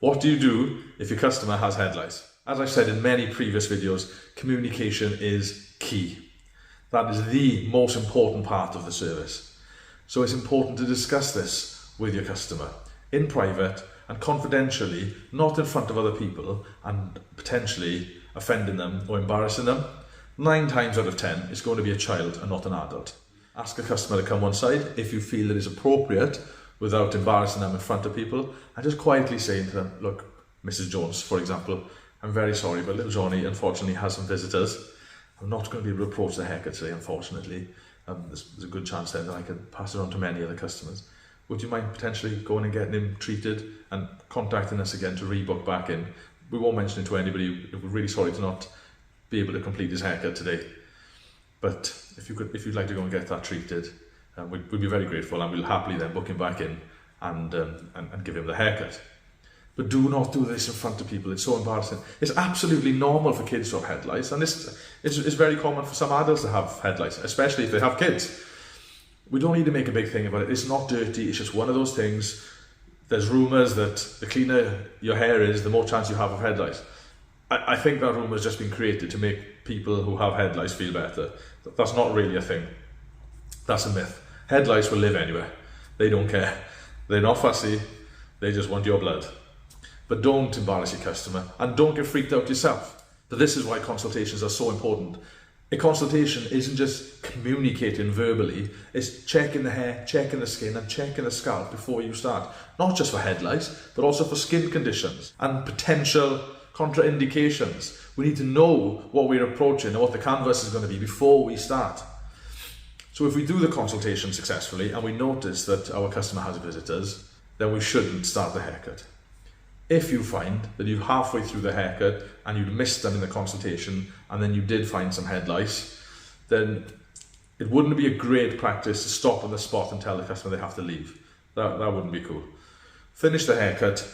What do you do if your customer has head lice? As I've said in many previous videos, communication is key. That is the most important part of the service. So it's important to discuss this with your customer in private and confidentially, not in front of other people and potentially offending them or embarrassing them. 9 times out of 10, it's going to be a child and not an adult. Ask a customer to come one side if you feel it is appropriate without embarrassing them in front of people, and just quietly saying to them, look, Mrs. Jones, for example, I'm very sorry, but little Johnny unfortunately has some visitors. I'm not going to be able to approach the haircut today, unfortunately. There's a good chance then that I could pass it on to many other customers. Would you mind potentially going and getting him treated and contacting us again to rebook back in? We won't mention it to anybody. We're really sorry to not be able to complete his haircut today. But if you'd like to go and get that treated, we'd be very grateful, and we'll happily then book him back in and give him the haircut. But do not do this in front of people. It's so embarrassing. It's absolutely normal for kids to have head lice, and it's very common for some adults to have head lice, especially if they have kids. We don't need to make a big thing about it. It's not dirty. It's just one of those things. There's rumours that the cleaner your hair is, the more chance you have of head lice. I think that rumour has just been created to make people who have head lice feel better. That's not really a thing. That's a myth. Head lice will live anywhere. They don't care. They're not fussy. They just want your blood. But don't embarrass your customer, and don't get freaked out yourself. But this is why consultations are so important. A consultation isn't just communicating verbally, it's checking the hair, checking the skin and checking the scalp before you start. Not just for head lice, but also for skin conditions and potential contraindications. We need to know what we're approaching and what the canvas is going to be before we start. So if we do the consultation successfully and we notice that our customer has visitors, then we shouldn't start the haircut. If you find that you're halfway through the haircut and you'd missed them in the consultation and then you did find some head lice, then it wouldn't be a great practice to stop on the spot and tell the customer they have to leave. That wouldn't be cool. Finish the haircut,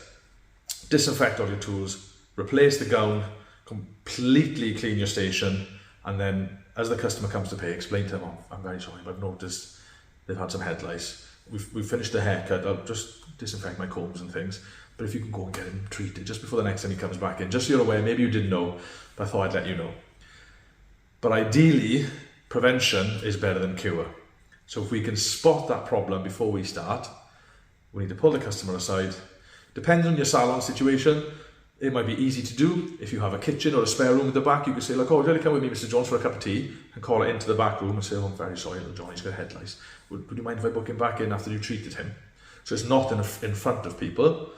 disinfect all your tools, replace the gown, completely clean your station, and then as the customer comes to pay, explain to them, oh, I'm very sorry, but I've noticed they've had some head lice. We've finished the haircut, I'll just disinfect my combs and things. But if you can go and get him treated just before the next time he comes back in, just so you're aware, maybe you didn't know, but I thought I'd let you know. But ideally, prevention is better than cure. So if we can spot that problem before we start, we need to pull the customer aside. Depending on your salon situation, it might be easy to do. If you have a kitchen or a spare room at the back, you can say, like, oh, really come with me, Mr. Jones, for a cup of tea, and call it into the back room and say, oh, I'm very sorry, little Johnny's got head lice. Would you mind if I book him back in after you treated him? So it's not in front of people.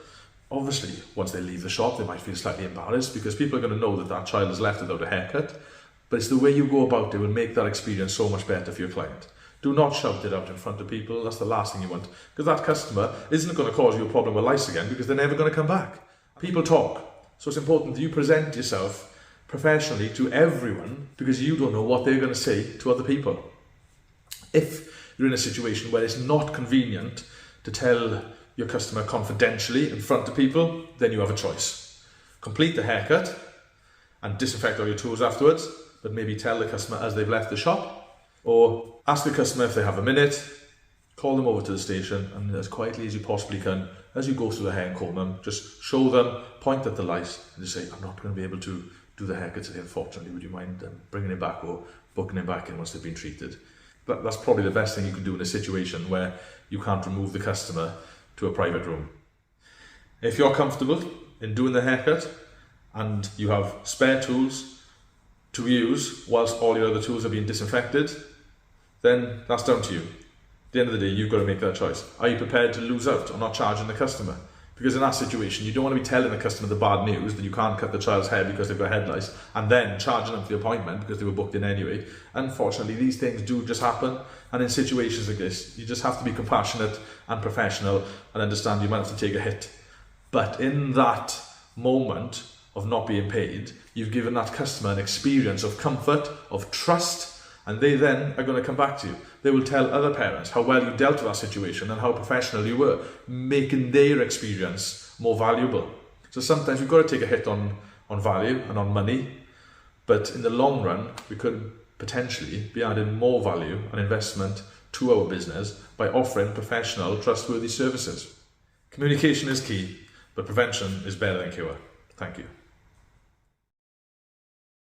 Obviously, once they leave the shop, they might feel slightly embarrassed because people are going to know that that child has left without a haircut. But it's the way you go about it will make that experience so much better for your client. Do not shout it out in front of people. That's the last thing you want. Because that customer isn't going to cause you a problem with lice again because they're never going to come back. People talk. So it's important that you present yourself professionally to everyone because you don't know what they're going to say to other people. If you're in a situation where it's not convenient to tell your customer confidentially in front of people, then you have a choice. Complete the haircut and disinfect all your tools afterwards, but maybe tell the customer as they've left the shop, or ask the customer if they have a minute, call them over to the station, and as quietly as you possibly can, as you go through the hair and comb them, just show them, point at the lice, and just say, I'm not going to be able to do the haircut today, unfortunately. Would you mind bringing him back or booking him back in once they've been treated? That's probably the best thing you can do in a situation where you can't remove the customer to a private room. If you're comfortable in doing the haircut and you have spare tools to use whilst all your other tools are being disinfected, then that's down to you. At the end of the day, you've got to make that choice. Are you prepared to lose out on not charging the customer? Because in that situation, you don't want to be telling the customer the bad news that you can't cut the child's hair because they've got head lice and then charging them for the appointment because they were booked in anyway. Unfortunately, these things do just happen. And in situations like this, you just have to be compassionate and professional and understand you might have to take a hit. But in that moment of not being paid, you've given that customer an experience of comfort, of trust, and they then are going to come back to you. They will tell other parents how well you dealt with that situation and how professional you were, making their experience more valuable. So sometimes we've got to take a hit on value and on money, but in the long run, we could potentially be adding more value and investment to our business by offering professional, trustworthy services. Communication is key, But prevention is better than cure. Thank you.